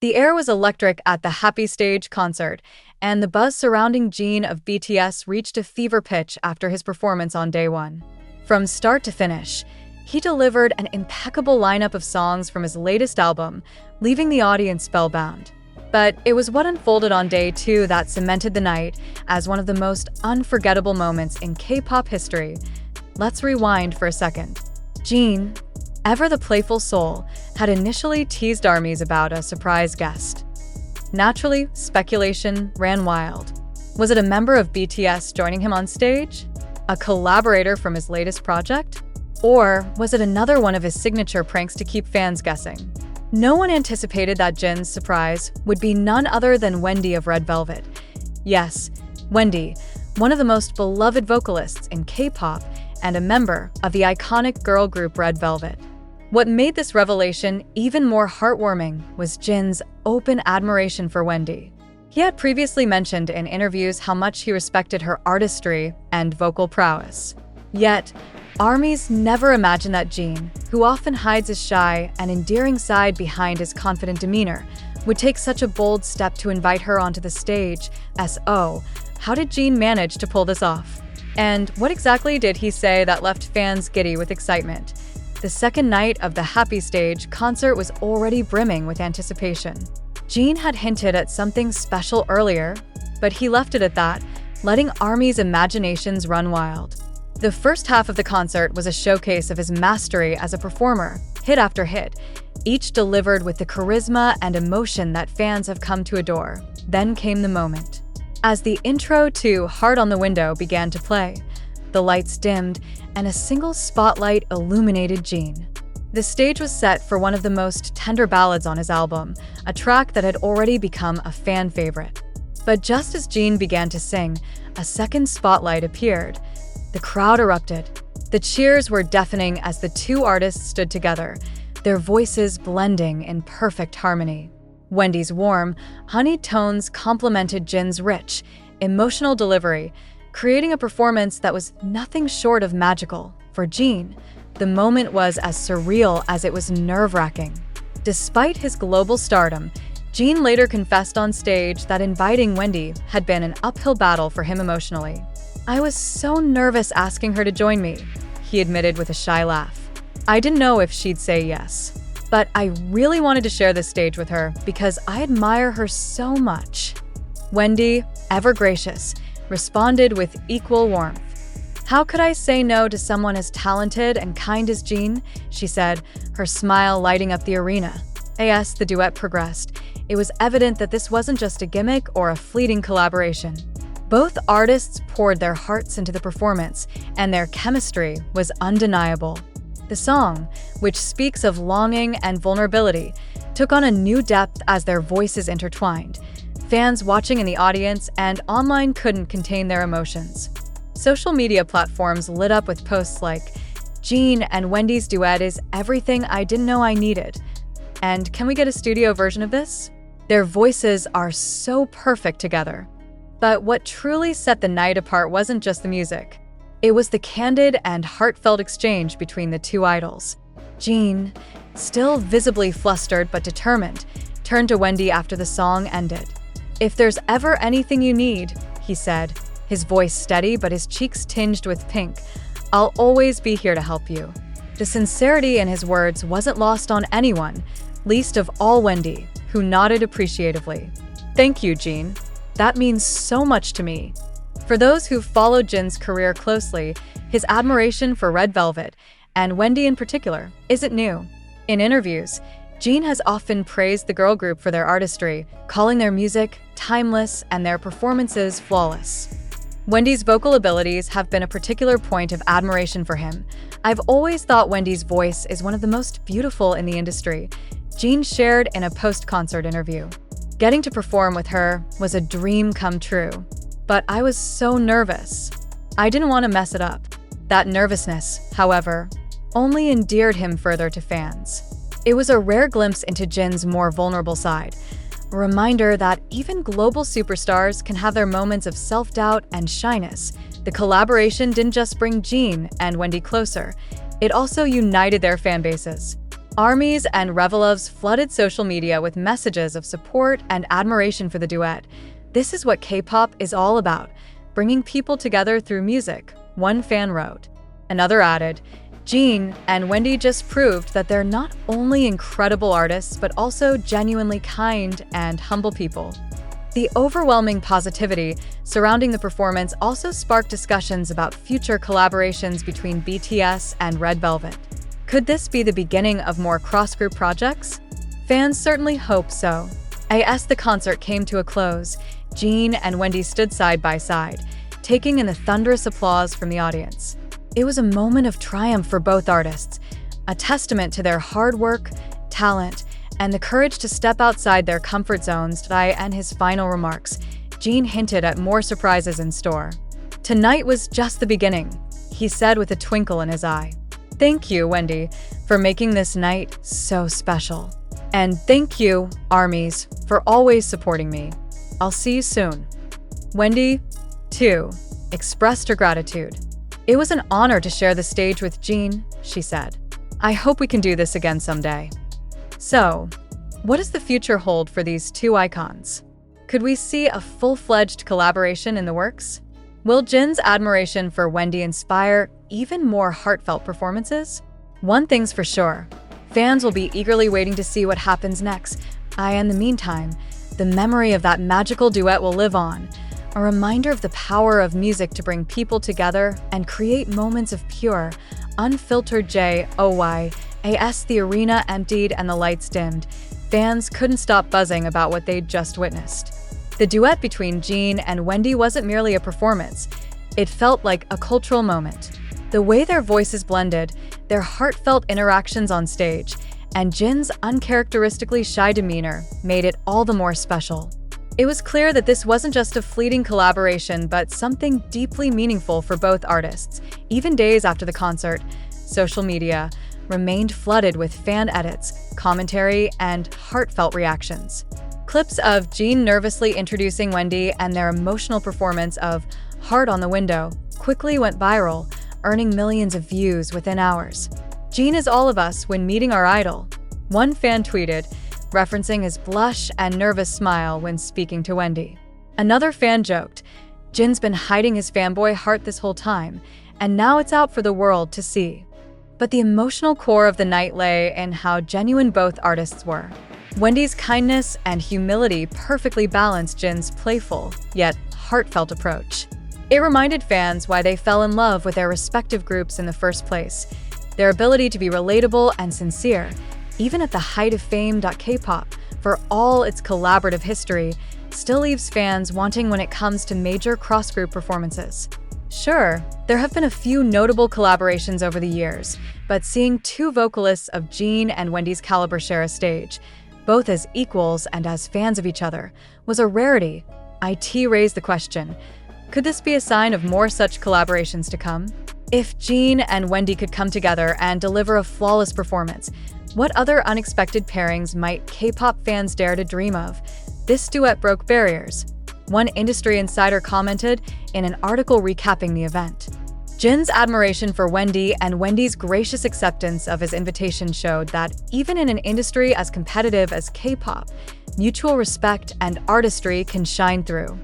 The air was electric at the Happy Stage concert, and the buzz surrounding Jin of BTS reached a fever pitch after his performance on day one. From start to finish, he delivered an impeccable lineup of songs from his latest album, leaving the audience spellbound. But it was what unfolded on day two that cemented the night as one of the most unforgettable moments in K-pop history. Let's rewind for a second. Jin, ever the playful soul, had initially teased ARMYs about a surprise guest. Naturally, speculation ran wild. Was it a member of BTS joining him on stage? A collaborator from his latest project? Or was it another one of his signature pranks to keep fans guessing? No one anticipated that Jin's surprise would be none other than Wendy of Red Velvet. Yes, Wendy, one of the most beloved vocalists in K-pop and a member of the iconic girl group Red Velvet. What made this revelation even more heartwarming was Jin's open admiration for Wendy. He had previously mentioned in interviews how much he respected her artistry and vocal prowess. Yet, ARMYs never imagined that Jin, who often hides his shy and endearing side behind his confident demeanor, would take such a bold step to invite her onto the stage. So, how did Jin manage to pull this off? And what exactly did he say that left fans giddy with excitement? The second night of the Happy Stage concert was already brimming with anticipation. Jin had hinted at something special earlier, but he left it at that, letting ARMY's imaginations run wild. The first half of the concert was a showcase of his mastery as a performer, hit after hit, each delivered with the charisma and emotion that fans have come to adore. Then came the moment. As the intro to Heart on the Window began to play, the lights dimmed and a single spotlight illuminated Jin. The stage was set for one of the most tender ballads on his album, a track that had already become a fan favorite. But just as Jin began to sing, a second spotlight appeared. The crowd erupted. The cheers were deafening as the two artists stood together, their voices blending in perfect harmony. Wendy's warm, honeyed tones complemented Jin's rich, emotional delivery, creating a performance that was nothing short of magical. For Jin, the moment was as surreal as it was nerve-wracking. Despite his global stardom, Jin later confessed on stage that inviting Wendy had been an uphill battle for him emotionally. "I was so nervous asking her to join me," he admitted with a shy laugh. "I didn't know if she'd say yes. But I really wanted to share this stage with her because I admire her so much." Wendy, ever gracious, responded with equal warmth. "How could I say no to someone as talented and kind as Jin?" she said, her smile lighting up the arena. As the duet progressed, it was evident that this wasn't just a gimmick or a fleeting collaboration. Both artists poured their hearts into the performance, and their chemistry was undeniable. The song, which speaks of longing and vulnerability, took on a new depth as their voices intertwined. Fans watching in the audience and online couldn't contain their emotions. Social media platforms lit up with posts like, "Jin and Wendy's duet is everything I didn't know I needed," and "Can we get a studio version of this?" Their voices are so perfect together. But what truly set the night apart wasn't just the music. It was the candid and heartfelt exchange between the two idols. Jin, still visibly flustered but determined, turned to Wendy after the song ended. "If there's ever anything you need," he said, his voice steady but his cheeks tinged with pink, "I'll always be here to help you." The sincerity in his words wasn't lost on anyone, least of all Wendy, who nodded appreciatively. "Thank you, Jin. That means so much to me." For those who've followed Jin's career closely, his admiration for Red Velvet, and Wendy in particular, isn't new. In interviews, Jin has often praised the girl group for their artistry, calling their music timeless and their performances flawless. Wendy's vocal abilities have been a particular point of admiration for him. "I've always thought Wendy's voice is one of the most beautiful in the industry," Jin shared in a post-concert interview. "Getting to perform with her was a dream come true. But I was so nervous. I didn't want to mess it up." That nervousness, however, only endeared him further to fans. It was a rare glimpse into Jin's more vulnerable side, a reminder that even global superstars can have their moments of self-doubt and shyness. The collaboration didn't just bring Jin and Wendy closer, it also united their fan bases. Armies and Revelovs flooded social media with messages of support and admiration for the duet. This is what K-pop is all about, bringing people together through music, one fan wrote. Another added, Jin and Wendy just proved that they're not only incredible artists, but also genuinely kind and humble people. The overwhelming positivity surrounding the performance also sparked discussions about future collaborations between BTS and Red Velvet. Could this be the beginning of more cross-group projects? Fans certainly hope so. As the concert came to a close, Jin and Wendy stood side by side, taking in the thunderous applause from the audience. It was a moment of triumph for both artists, a testament to their hard work, talent, and the courage to step outside their comfort zones. And his final remarks, Jin hinted at more surprises in store. Tonight was just the beginning, he said with a twinkle in his eye. Thank you, Wendy, for making this night so special. And thank you, Armies, for always supporting me. I'll see you soon. Wendy, too, expressed her gratitude. It was an honor to share the stage with Jin, she said. I hope we can do this again someday. So, what does the future hold for these two icons? Could we see a full-fledged collaboration in the works? Will Jin's admiration for Wendy inspire even more heartfelt performances? One thing's for sure, fans will be eagerly waiting to see what happens next. In the meantime, the memory of that magical duet will live on, a reminder of the power of music to bring people together and create moments of pure, unfiltered joy. As the arena emptied and the lights dimmed, fans couldn't stop buzzing about what they'd just witnessed. The duet between Jin and Wendy wasn't merely a performance, it felt like a cultural moment. The way their voices blended, their heartfelt interactions on stage, and Jin's uncharacteristically shy demeanor made it all the more special. It was clear that this wasn't just a fleeting collaboration, but something deeply meaningful for both artists. Even days after the concert, social media remained flooded with fan edits, commentary, and heartfelt reactions. Clips of Jin nervously introducing Wendy and their emotional performance of Heart on the Window quickly went viral, earning millions of views within hours. Jin is all of us when meeting our idol, one fan tweeted, referencing his blush and nervous smile when speaking to Wendy. Another fan joked, Jin's been hiding his fanboy heart this whole time, and now it's out for the world to see. But the emotional core of the night lay in how genuine both artists were. Wendy's kindness and humility perfectly balanced Jin's playful, yet heartfelt approach. It reminded fans why they fell in love with their respective groups in the first place, their ability to be relatable and sincere, even at the height of fame. K-pop, for all its collaborative history, still leaves fans wanting when it comes to major cross-group performances. Sure, there have been a few notable collaborations over the years, but seeing two vocalists of Jin and Wendy's caliber share a stage, both as equals and as fans of each other, was a rarity. It raised the question, could this be a sign of more such collaborations to come? If Jin and Wendy could come together and deliver a flawless performance, what other unexpected pairings might K-pop fans dare to dream of? This duet broke barriers, one industry insider commented in an article recapping the event. Jin's admiration for Wendy and Wendy's gracious acceptance of his invitation showed that even in an industry as competitive as K-pop, mutual respect and artistry can shine through.